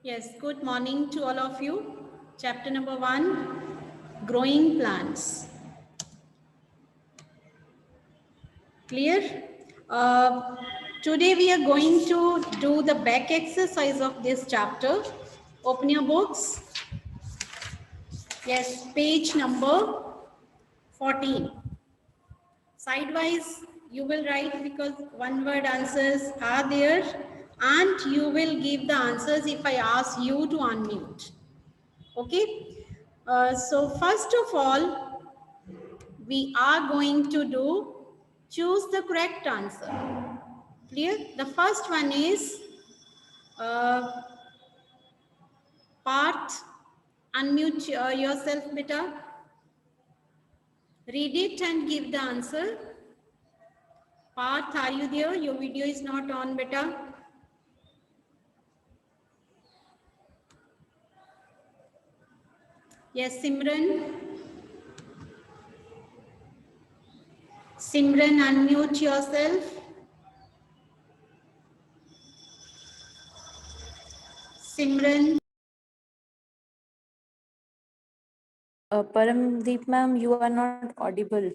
Yes, good morning to all of you. Chapter number 1, growing plants. Clear? Today we are going to do the back exercise of this chapter. Open your books. Yes, page number 14. Sidewise, you will write because one word answers are there and you will give the answers if I ask you to unmute. Okay. So first of all, we are going to do choose the correct answer. Clear? The first one is uh, part. Unmute yourself, beta. Read it and give the answer. Part, are you there? Your video is not on, beta. Yes, Simran. Simran, unmute yourself. Simran. Paramdeep ma'am, you are not audible.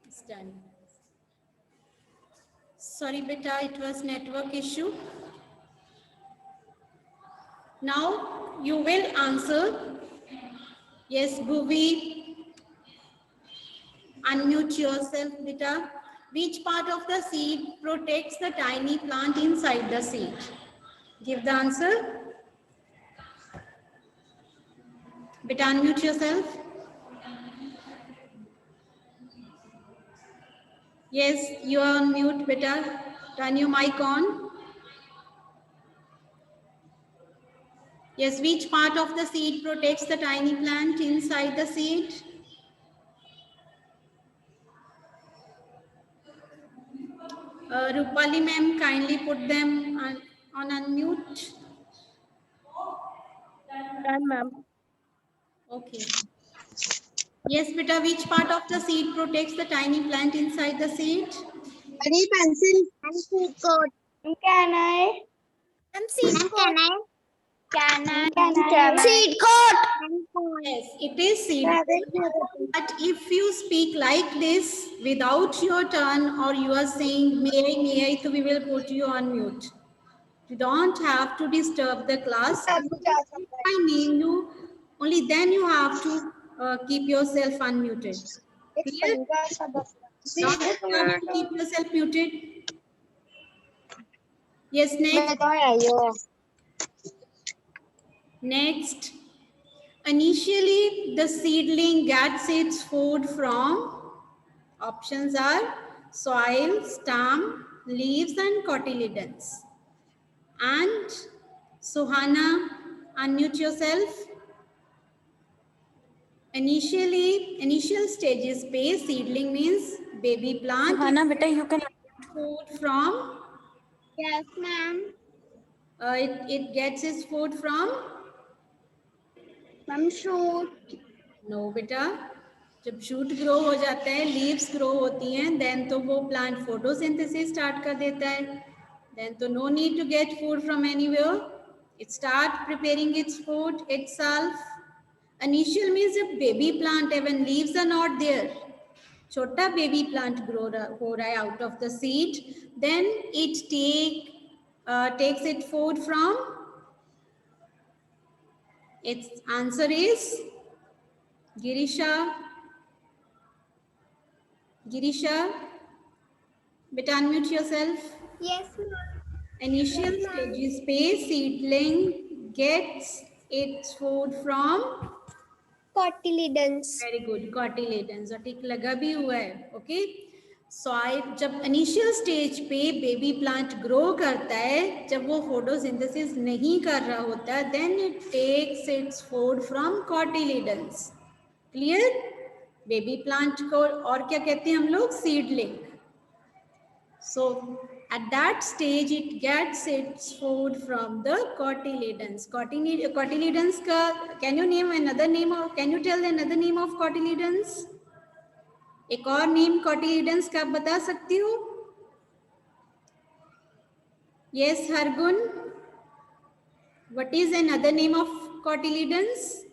It's done. Sorry, beta, it was network issue. Now you will answer. Yes, Bhuvi, unmute yourself, beta. Which part of the seed protects the tiny plant inside the seed? Give the answer. Beta, unmute yourself. Yes, you are on mute, beta. Turn your mic on. Yes, which part of the seed protects the tiny plant inside the seed? Rupali ma'am, kindly put them on unmute. Done, ma'am. Okay. Yes, beta, which part of the seed protects the tiny plant inside the seed? Any pencil and seed coat. Can I? And seed coat. Can Seed coat. Yes, it is seed. But if you speak like this without your turn or you are saying may I, so we will put you on mute. You don't have to disturb the class. If I name you, Only then you have to keep yourself unmuted. Clear? Not have to keep yourself muted. Yes, next. Next. Initially, the seedling gets its food from, options are soil, stem, leaves and cotyledons. And Suhana, unmute yourself. Initial stages पे seedling means baby plant. Suhana, beta, you can. Food from, Yes, ma'am. it gets its food from, Ma'am, shoot. No बेटा, जब shoot grow हो जाता है, leaves grow होती हैं, then तो वो प्लांट फोटोसिंथेसिस स्टार्ट कर देता है, देन तो no need to get food from anywhere, it start preparing its food itself. Initial means जब बेबी प्लांट है, when leaves are not there, छोटा बेबी प्लांट ग्रो हो रहा है out of the seed, then it takes its food from, its answer is Girisha. Girisha, beta unmute yourself. Yes, ma'am. Initial stages पे seedling gets its food from, Cotyledons. very good, cotyledons. और टिक लगा भी हुआ है, okay? Soil, जब initial stage पे baby plant grow करता है, जब वो फोटोसिंथेसिस नहीं कर रहा होता है, then it takes its food from cotyledons. Clear? Baby plant को और क्या कहते हैं हम लोग? Seedling. So at that stage it gets its food from the cotyledons. Cotyledons ka, can you name another name, or can you tell another name of cotyledons? एक और name cotyledons का आप बता सकती हो? Yes, Hargun. What is another name of cotyledons?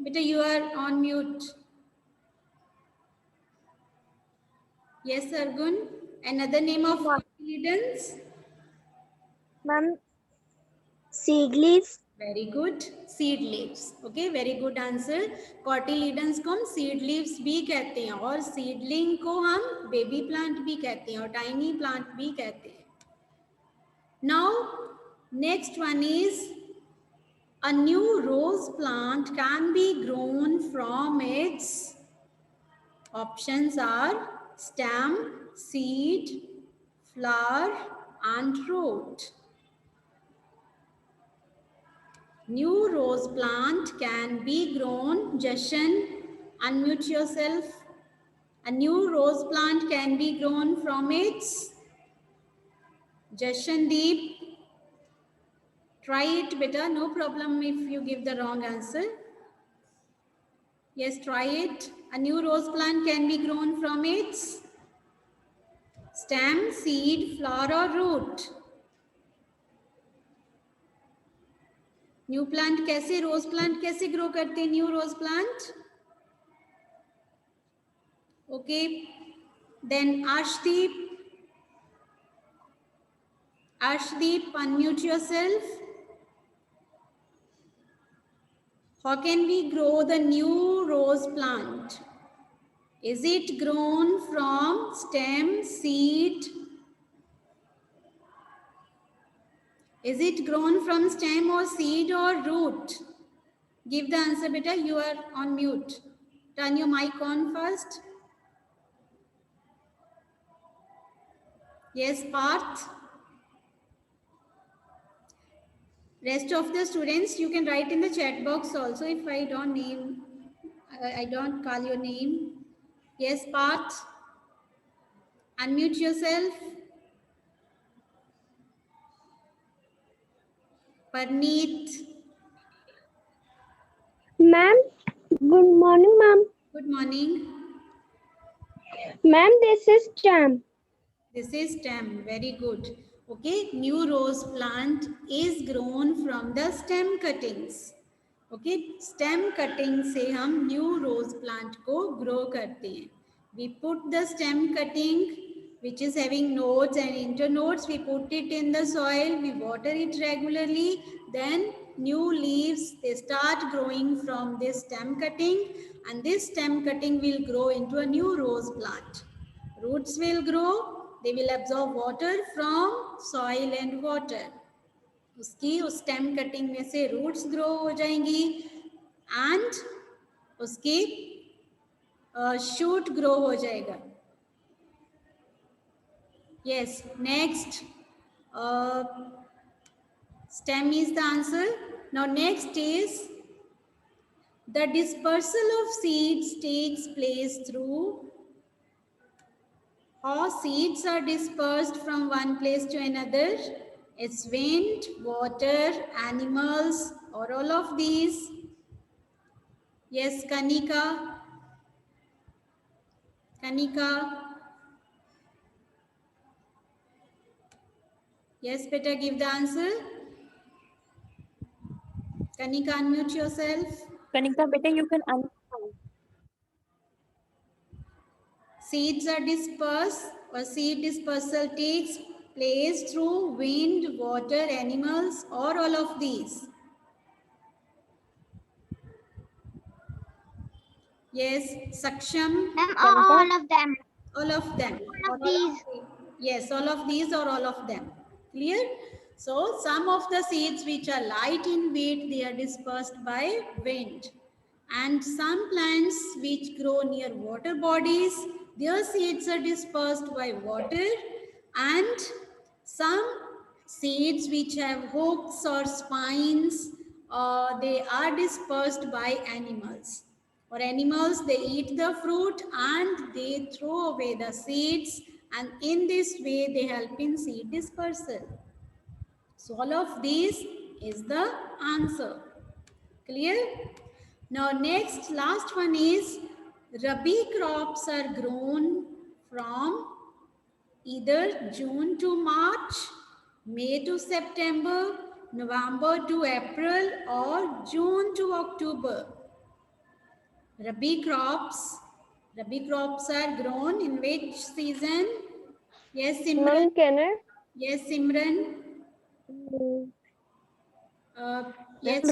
Beta, you are on mute. Yes, Hargun. Another name of cotyledons? Ma'am, seed leaves. Very good. Seed leaves. Okay, very good answer. Cotyledons को हम seed leaves भी कहते हैं, और seedling को हम baby plant भी कहते हैं, और tiny plant भी कहते हैं. Now, next one is, a new rose plant can be grown from its, options are stem, seed, flower and root. New rose plant can be grown. Jashan, unmute yourself. A new rose plant can be grown from its, Jashandeep. Try it, beta. No problem if you give the wrong answer. Yes, try it. A new rose plant can be grown from its stem, seed, flower or root. New plant कैसे, rose plant कैसे grow करते हैं? New rose plant. Okay, then Arshdeep. Arshdeep, unmute yourself. How can we grow the new rose plant? Is it grown from stem, seed? Is it grown from stem or seed or root? Give the answer, beta. You are on mute. Turn your mic on first. Yes, Parth. Rest of the students, you can write in the chat box also if I don't call your name. Yes, Parth. Unmute yourself. Parneet. Ma'am, good morning, ma'am. Good morning. Ma'am, this is Jam. This is stem. Very good. Okay, new rose plant is grown from the stem cuttings. Okay, stem cutting से हम new rose plant को grow करते हैं. We put the stem cutting which is having nodes and internodes. We put it in the soil. We water it regularly. Then new leaves, they start growing from this stem cutting, and this stem cutting will grow into a new rose plant. Roots will grow, they will absorb water from soil and water. उसकी उस stem cutting में से roots grow हो जाएंगी and उसकी shoot grow हो जाएगा. Yes, next stem is the answer. Now next is the dispersal of seeds takes place through, how seeds are dispersed from one place to another. It's wind, water, animals, or all of these. Yes, Kanika. Kanika. Yes, better give the answer. Kanika, unmute yourself. Kanika, beta, you can answer. Seeds are dispersed, or seed dispersal takes place through wind, water, animals, or all of these. Yes, Saksham. Ma'am, all of them. All of them. All of these. Yes, all of these or all of them. Clear? So, some of the seeds which are light in weight, they are dispersed by wind. And some plants which grow near water bodies, their seeds are dispersed by water. And some seeds which have hooks or spines, they are dispersed by animals. Or animals, they eat the fruit and they throw away the seeds, and in this way they help in seed dispersal. So all of these is the answer. Clear? Now next, last one is Rabi crops are grown from either June to March, May to September, November to April, or June to October. Rabi crops are grown in which season? Yes, Simran. Ma'am, can I? Yes, Simran. Yes,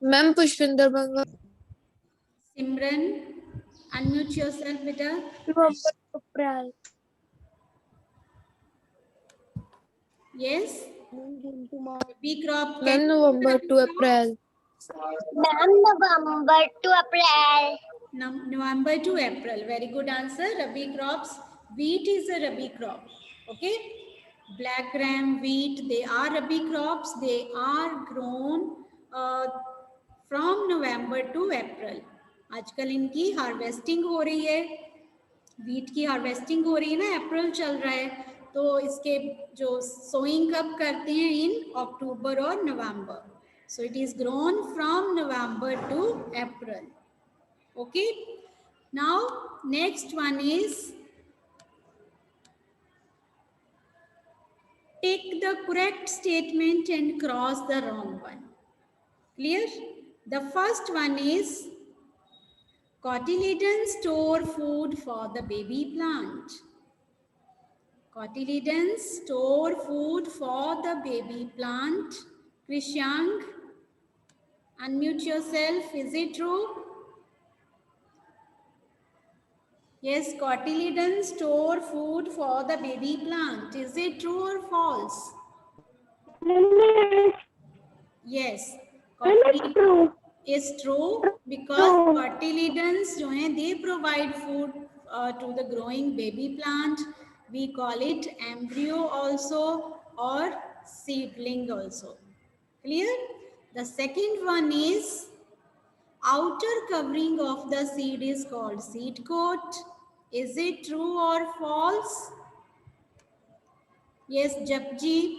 Ma'am, Pushpinder Banga. Simran. Unmute yourself, beta. April. Yes. Rabi crop. Ma'am, November to April. Ma'am, November to April. November to April. Very good answer. Rabi crops. Wheat is a Rabi crop. Okay. Black gram, wheat, they are Rabi crops. They are grown from November to April. आजकल इनकी harvesting हो रही है. Wheat की harvesting हो रही है ना, अप्रैल चल रहा है, तो इसके जो सोइंग कब करते हैं? इन अक्टूबर और नवंबर. So it is grown from November to April. Okay. Now next one is take the correct statement and cross the wrong one. Clear? The first one is cotyledons store food for the baby plant. Cotyledons store food for the baby plant. Krishank, unmute yourself. Is it true? Yes, cotyledons store food for the baby plant. Is it true or false? Yes. True. Is true because cotyledons जो हैं, they provide food to the growing baby plant. We call it embryo also or seedling also. Clear? The second one is outer covering of the seed is called seed coat. Is it true or false? Yes, Japji.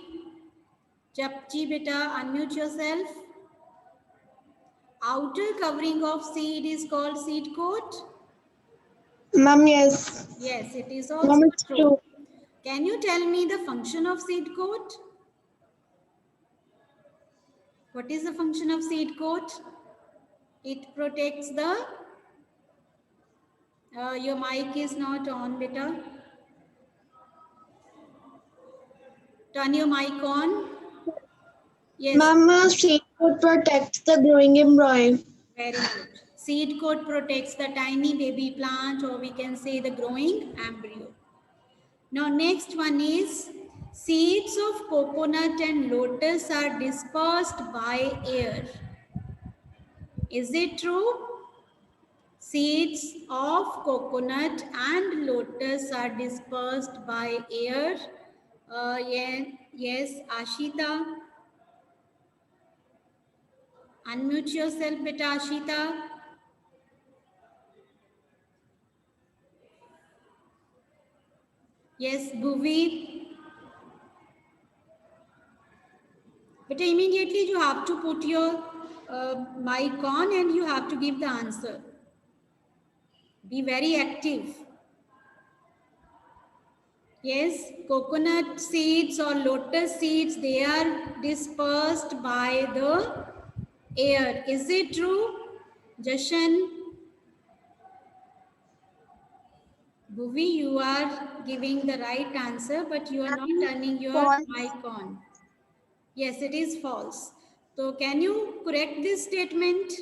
Japji beta, unmute yourself. Outer covering of seed is called seed coat. Ma'am, yes. Yes, it is also Ma'am, it's true. true. Can you tell me the function of seed coat? What is the function of seed coat? It protects the... your mic is not on, beta. Turn your mic on. Yes. Ma'am, seed Coat protects the growing embryo. Very good. Seed coat protects the tiny baby plant, or we can say the growing embryo. Now next one is seeds of coconut and lotus are dispersed by air. Is it true? Seeds of coconut and lotus are dispersed by air. Yes, Ashita. Unmute yourself, beta Ashita. Yes, Bhuvi. But immediately you have to put your mic on and you have to give the answer. Be very active. Yes, coconut seeds or lotus seeds, they are dispersed by the air. Is it true? Jashan, Bhuvi, you are giving the right answer, but you are not turning your False. mic on. Yes, it is false. So can you correct this statement?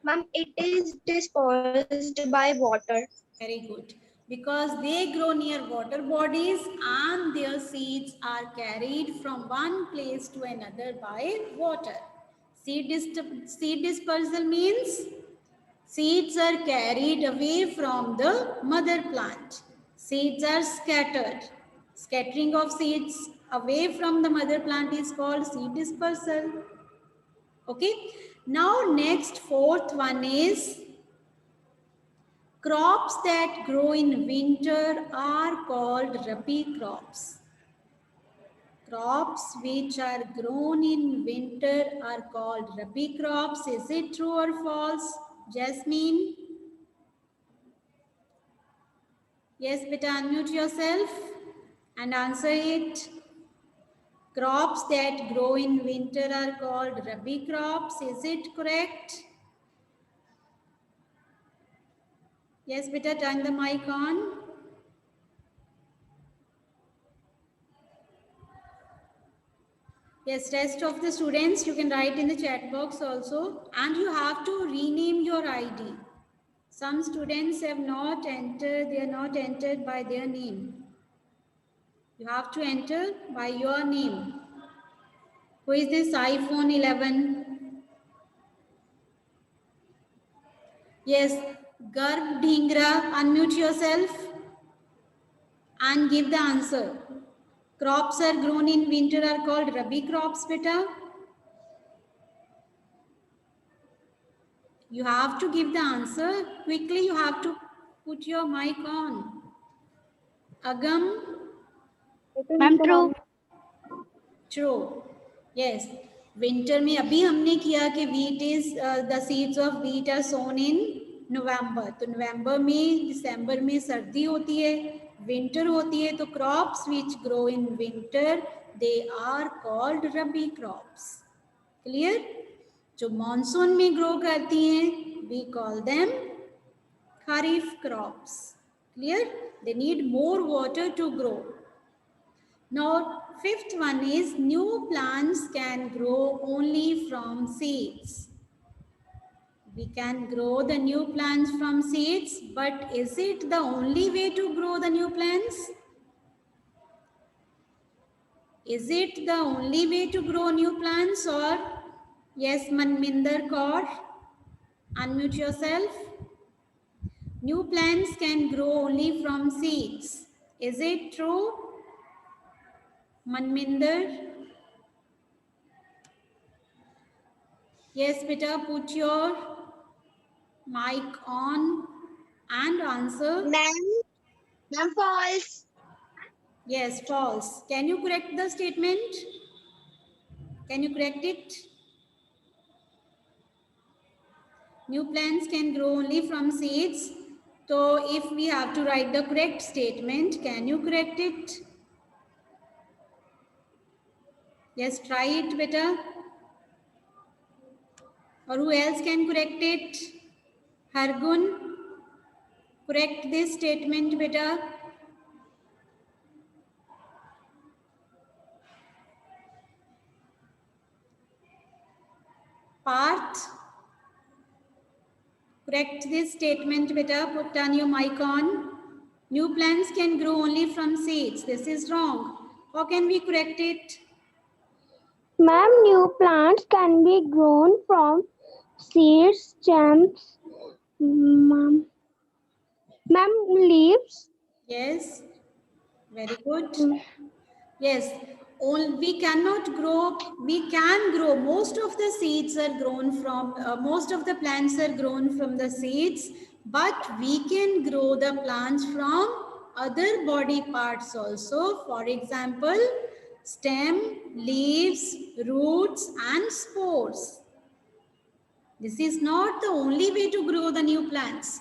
Ma'am, it is dispersed by water. Very good. Because they grow near water bodies and their seeds are carried from one place to another by water. Seed dispersal means seeds are carried away from the mother plant. Seeds are scattered. Scattering of seeds away from the mother plant is called seed dispersal. Okay. Now next fourth one is crops that grow in winter are called rabi crops. Crops which are grown in winter are called rabi crops. Is it true or false? Jasmine? Yes, beta, unmute yourself and answer it. Crops that grow in winter are called rabi crops. Is it correct? Yes, beta, turn the mic on. Yes, rest of the students, you can write in the chat box also. And you have to rename your ID. Some students have not entered, they are not entered by their name. You have to enter by your name. Who is this iPhone 11? Yes, Garb Dhingra, unmute yourself and give the answer. Crops are grown in winter are called rabi crops, beta. You have to give the answer. Quickly, you have to put your mic on. Agam, Ma'am, true. true. Yes. Winter में अभी हमने किया कि wheat is the seeds of wheat are sown in November. तो नवंबर में दिसंबर में सर्दी होती है, winter होती है, तो crops which grow in winter they are called rabi crops. Clear? जो मानसून में ग्रो करती हैं we call them kharif crops. Clear? They need more water to grow. Now, fifth one is new plants can grow only from seeds. We can grow the new plants from seeds, but is it the only way to grow the new plants? Is it the only way to grow new plants, or yes, Manminder Kaur, unmute yourself. New plants can grow only from seeds. Is it true? Manminder? Yes, beta, put your mic on and answer. Ma'am, false. Yes, false. Can you correct the statement? Can you correct it? New plants can grow only from seeds. So if we have to write the correct statement, can you correct it? Yes, try it, beta. Or who else can correct it? Hargun, correct this statement, beta. correct this statement, beta. Put on your mic on. New plants can grow only from seeds. This is wrong. How can we correct it? Ma'am, new plants can be grown from seeds, stems, ma'am, leaves. Yes. Very good. Yes. We cannot grow. We can grow. Most of the seeds are grown from. Most of the plants are grown from the seeds, but we can grow the plants from other body parts also. For example, stem, leaves, roots, and spores. This is not the only way to grow the new plants.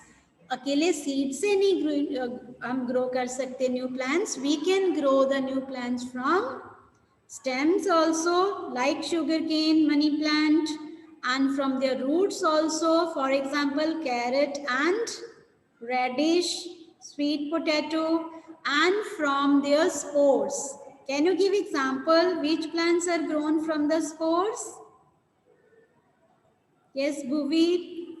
अकेले seed से नहीं हम grow कर सकते new plants. We can grow the new plants from stems also, like sugarcane, money plant, and from their roots also. For example, carrot and radish, sweet potato, and from their spores. Can you give example which plants are grown from the spores? Yes, Bhuvi,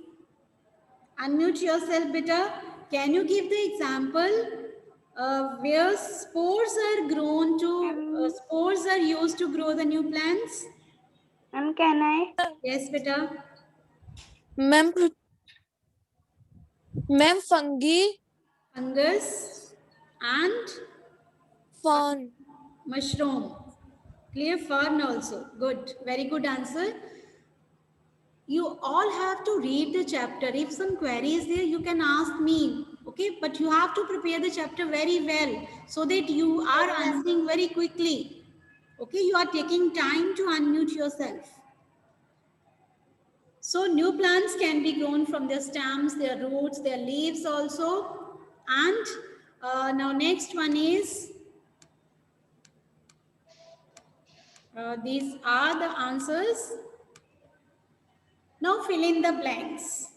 unmute yourself, beta. Can you give the example where spores are grown to, spores are used to grow the new plants? Can I? Yes, beta. Ma'am, fungi, Fungus and fern. mushroom. Clear, fern also. Good. Very good answer. You all have to read the chapter. If some query is there, you can ask me. Okay, but you have to prepare the chapter very well so that you are answering very quickly. Okay, you are taking time to unmute yourself. So new plants can be grown from their stems, their roots, their leaves also. And now next one is, these are the answers. Now fill in the blanks.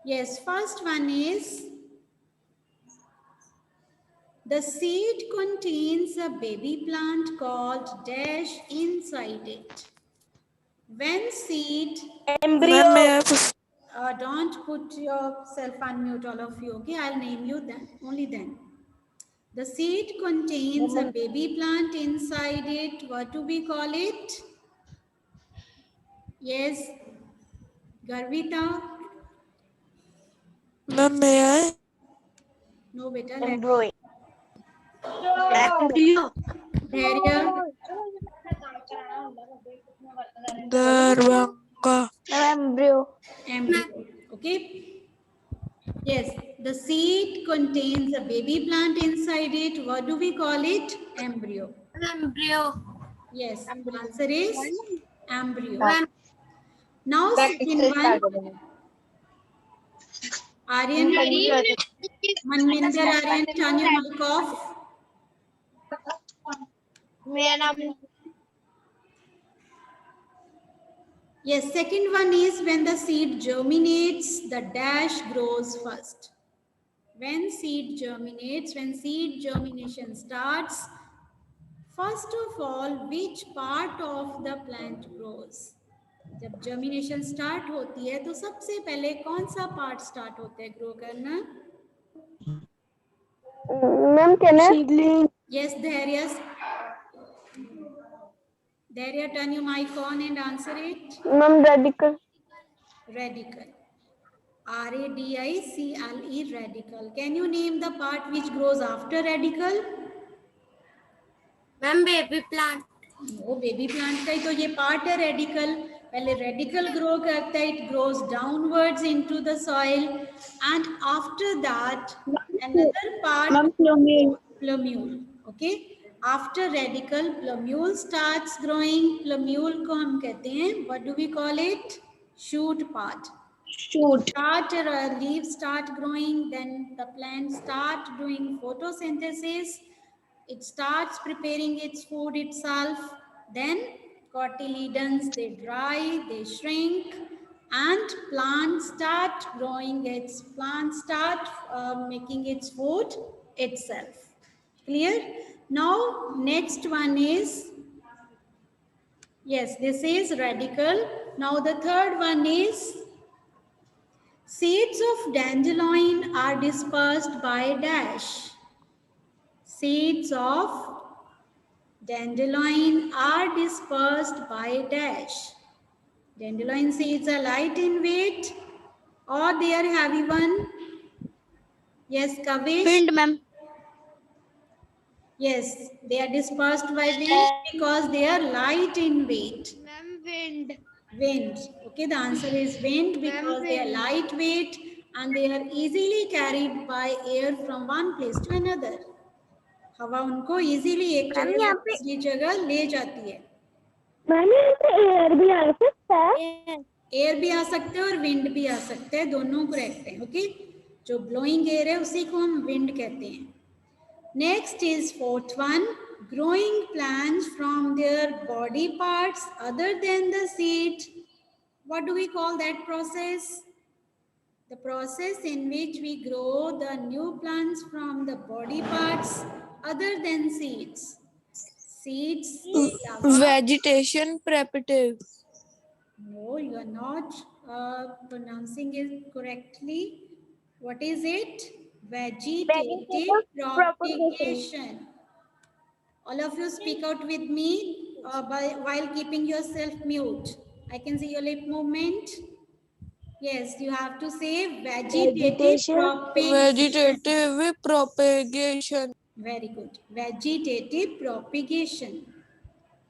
Yes, first one is, the seed contains a baby plant called dash inside it. When seed, Ma'am, may I put- don't put yourself on mute, all of you, okay? I'll name you then, only then. The seed contains a baby plant inside it. What do we call it? Yes, Garvita? Ma'am, may I? No, beta. Embryo. Dharya? Darbangka. Embryo. Embryo. Okay. Yes, the seed contains a baby plant inside it. What do we call it? Embryo. Embryo. Yes, answer is embryo. Now second one, Aryan, Manminder, Aryan, turn your mic off. Yes, second one is when the seed germinates, the dash grows first. When seed germinates, when seed germination starts, first of all, which part of the plant grows? जब germination start होती है तो सबसे पहले कौन सा part start होता है grow करना? Ma'am, can I? Seedling. Yes, Dharya, turn your mic on and answer it. Ma'am, radical. Radical. R-A-D-I-C-L-E, radical. Can you name the part which grows after radical? Ma'am, baby plant. वो baby plant का ही तो ये part है radical. पहले radical grow करता है, it grows downwards into the soil and after that another part, Ma'am, plumule. plumule. Okay, after radical plumule starts growing. Plumule को हम कहते हैं, what do we call it? Shoot part. Shoot. Start leaves start growing, then the plant start doing photosynthesis. It starts preparing its food itself. Then cotyledons, they dry, they shrink, and plants start growing. Its plants start making its food itself. Clear? Now next one is, yes, this is radical. Now the third one is Seeds of dandelion are dispersed by dash. Seeds of dandelion are dispersed by dash. Dandelion seeds are light in weight or they are heavy one. Yes, Kavish? Wind, ma'am. Yes, they are dispersed by wind because they are light in weight. Ma'am, wind. Wind. Okay, the answer is wind because they are wind. lightweight and they are easily carried by air from one place to another. हवा उनको easily एक जगह से दूसरी जगह ले जाती है. मैम यहाँ पे एयर भी आ सकता है. एयर भी आ सकते हैं और विंड भी आ सकते हैं, दोनों करेक्ट है. ओके, जो ब्लोइंग एयर है उसी को हम विंड कहते हैं. Next is fourth one, growing plants from their body parts other than the seed. What do we call that process? The process in which we grow the new plants from the body parts other than seeds. Seeds. Vegetation preparative. No, you are not pronouncing it correctly. What is it? Vegetative propagation. All of you speak out with me while keeping yourself mute. I can see your lip movement. Yes, you have to say vegetative propagation. Vegetative propagation. Very good. Vegetative propagation.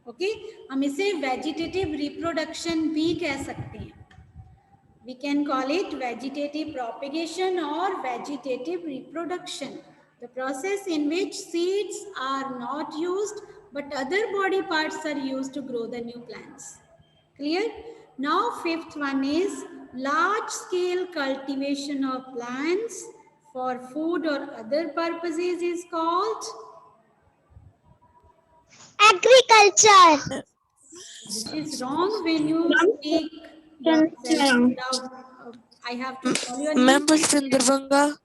Okay, हम इसे vegetative reproduction भी कह सकते हैं. We can call it vegetative propagation or vegetative reproduction. The process in which seeds are not used but other body parts are used to grow the new plants. Clear? Now fifth one is large scale cultivation of plants for food or other purposes is called Agriculture. This is wrong when you speak yourself loud. I have to call your name. Ma'am, Pushpinder Vanga.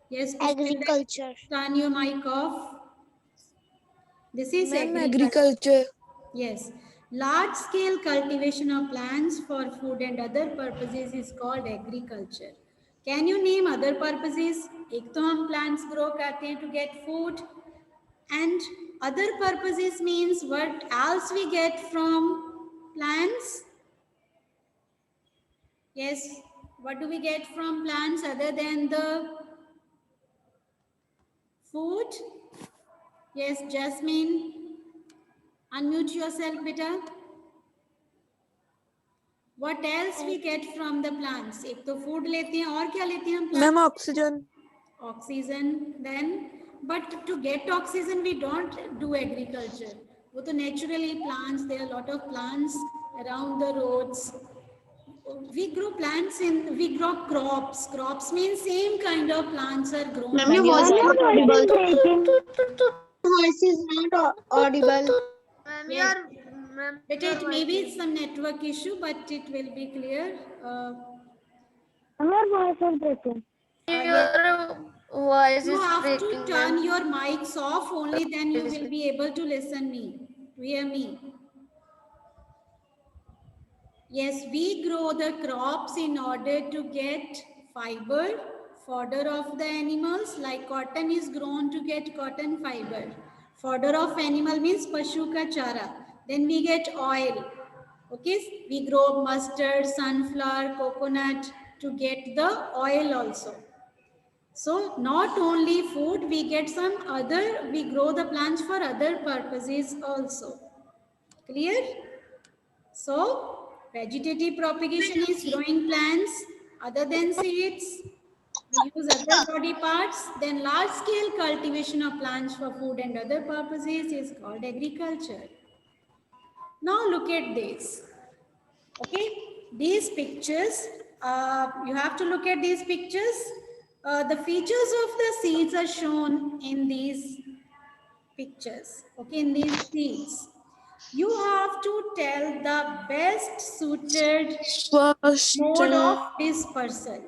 Yes, Pushpinder, Agriculture. turn your mic off. This is Ma'am, agriculture. agriculture. Yes. Large scale cultivation of plants for food and other purposes is called agriculture. Can you name other purposes? एक तो हम plants grow करते हैं to get food, and other purposes means what else we get from plants? Yes, what do we get from plants other than the food? Yes, Jasmine, unmute yourself, beta. What else we get from the plants? एक तो food लेते हैं और क्या लेते हैं हम plants? Ma'am, oxygen. Oxygen. Then, but to get oxygen we don't do agriculture. वो तो naturally plants. There are a lot of plants around the roads. We grow plants we grow crops. Crops means same kind of plants are grown. Ma'am, your voice is not audible. Voice is not audible. Ma'am, Yes. But it may be some network issue, but it will be clear. हमारे voice is breaking. your voice You is have to breaking. turn your mics off, only then you will be able to listen me, to hear me. Yes, we grow the crops in order to get fiber, fodder of the animals. Like cotton is grown to get cotton fiber. Fodder of animal means pashu ka chara. Then we get oil. Okay, we grow mustard, sunflower, coconut to get the oil also. So not only food, we get some other, we grow the plants for other purposes also. Clear? So vegetative propagation is growing plants other than seeds. We use other body parts. Then large scale cultivation of plants for food and other purposes is called agriculture. Now look at this. Okay, these pictures, you have to look at these pictures. The features of the seeds are shown in these pictures. Okay, in these seeds. You have to tell the best suited First. mode of dispersal.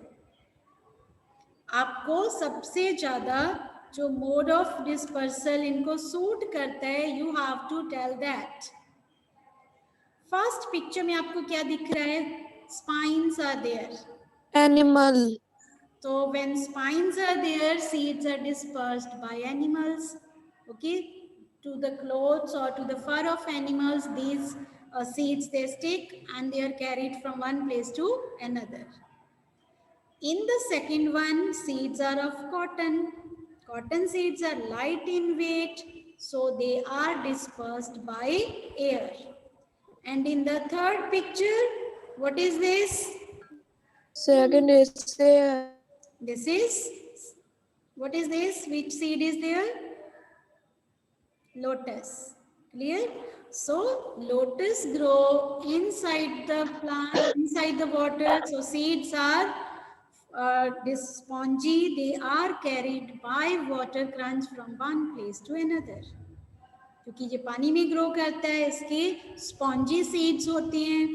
आपको सबसे ज्यादा जो mode of dispersal इनको suit करता है, you have to tell that. First picture में आपको क्या दिख रहा है? Spines are there. Animal. So when spines are there, seeds are dispersed by animals. Okay, to the clothes or to the fur of animals, these seeds they stick and they are carried from one place to another. In the second one, seeds are of cotton. Cotton seeds are light in weight, so they are dispersed by air. And in the third picture, what is this? Second is This is, what is this? Which seed is there? Lotus. Clear? So, lotus grow inside the plant, inside the water. So, seeds are this spongy. They are carried by water crunch from one place to another. क्योंकि ये पानी में grow करता है, इसके spongy seeds होती हैं,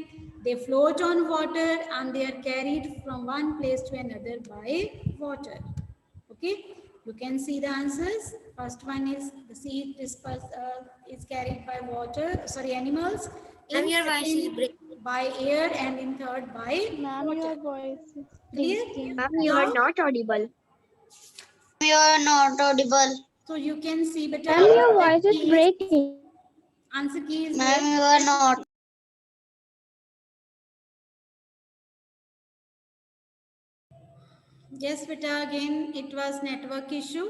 they float on water and they are carried from one place to another by water. Okay, you can see the answers. First one is the seed is carried by water, sorry, animals. In second, by air, and in third by water. voice is Clear? Ma'am, you are not audible. You are not audible. So you can see better. Ma'am, your voice is breaking. Answer key is Ma'am, there. you are not. Yes, beta, again it was network issue.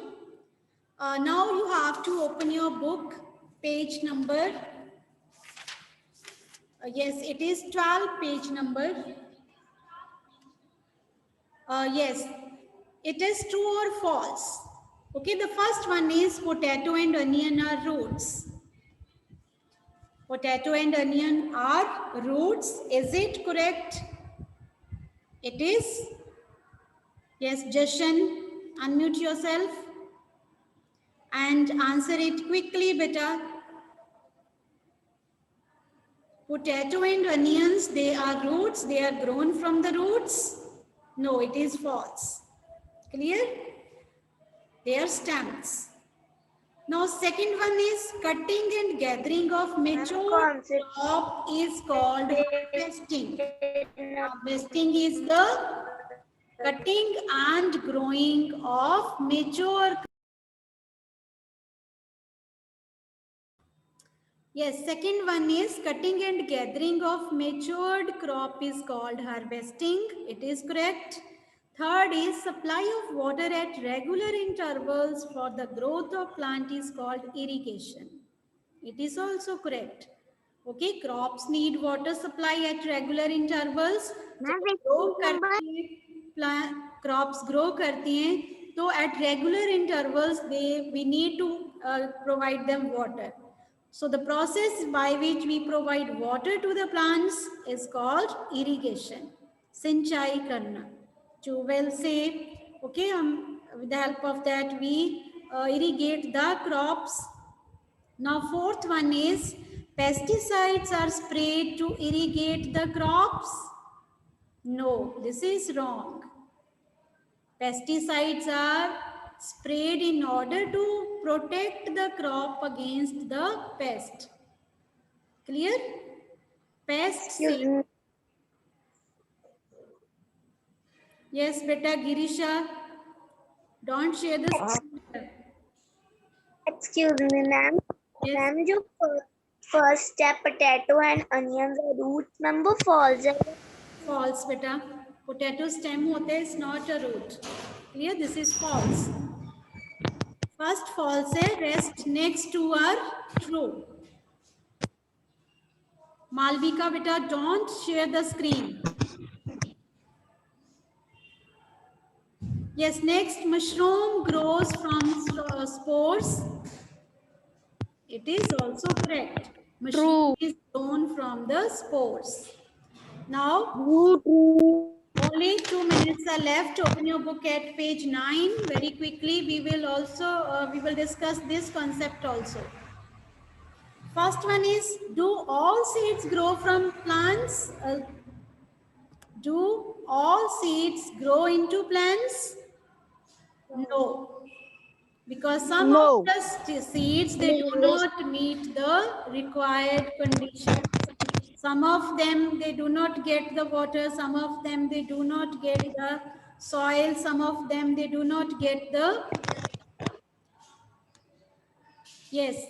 Now you have to open your book, page number. Yes, it is 12 page number. Yes, it is true or false. Okay, the first one is potato and onion are roots. Potato and onion are roots. Is it correct? It is. Yes, Jashan, unmute yourself and answer it quickly, beta. Potato and onions, they are roots. They are grown from the roots. No, it is false. Clear? They are stems. Now, second one is cutting and gathering of mature crop is called harvesting. Harvesting is the cutting and growing of mature. Yes, second one is cutting and gathering of matured crop is called harvesting. It is correct. Third is supply of water at regular intervals for the growth of plant is called irrigation. It is also correct. Okay, crops need water supply at regular intervals. Crops grow करती हैं, तो at regular intervals we need to provide them water. So the process by which we provide water to the plants is called irrigation. Sinchai karna. Well say, okay, with the help of that we irrigate the crops. Now fourth one is pesticides are sprayed to irrigate the crops. No, this is wrong. Pesticides are sprayed in order to protect the crop against the pest. Clear? Pests. Yes, beta Girisha. Don't share the screen. Excuse me, ma'am. Yes. Ma'am, जो first step potato and onions are roots. Number false. False, beta. Potato stem होते है, is not a root. Clear? This is false. First false है, rest next two are true. Malvika, beta, don't share the screen. Yes, next, mushroom grows from spores. It is also correct. Mushroom is grown from the spores. Now, only 2 minutes are left. Open your book at page 9. Very quickly, we will also we will discuss this concept also. First one is, do all seeds grow from plants? Do all seeds grow into plants? No. Because some of the seeds, they do not meet the required conditions. Some of them, they do not get the water. Some of them, they do not get the soil. Some of them, they do not get the, yes,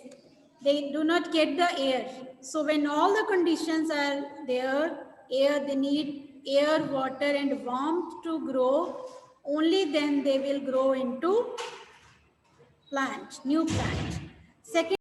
they do not get the air. So when all the conditions are there, air, they need air, water and warmth to grow. Only then they will grow into plant, new plant. Second,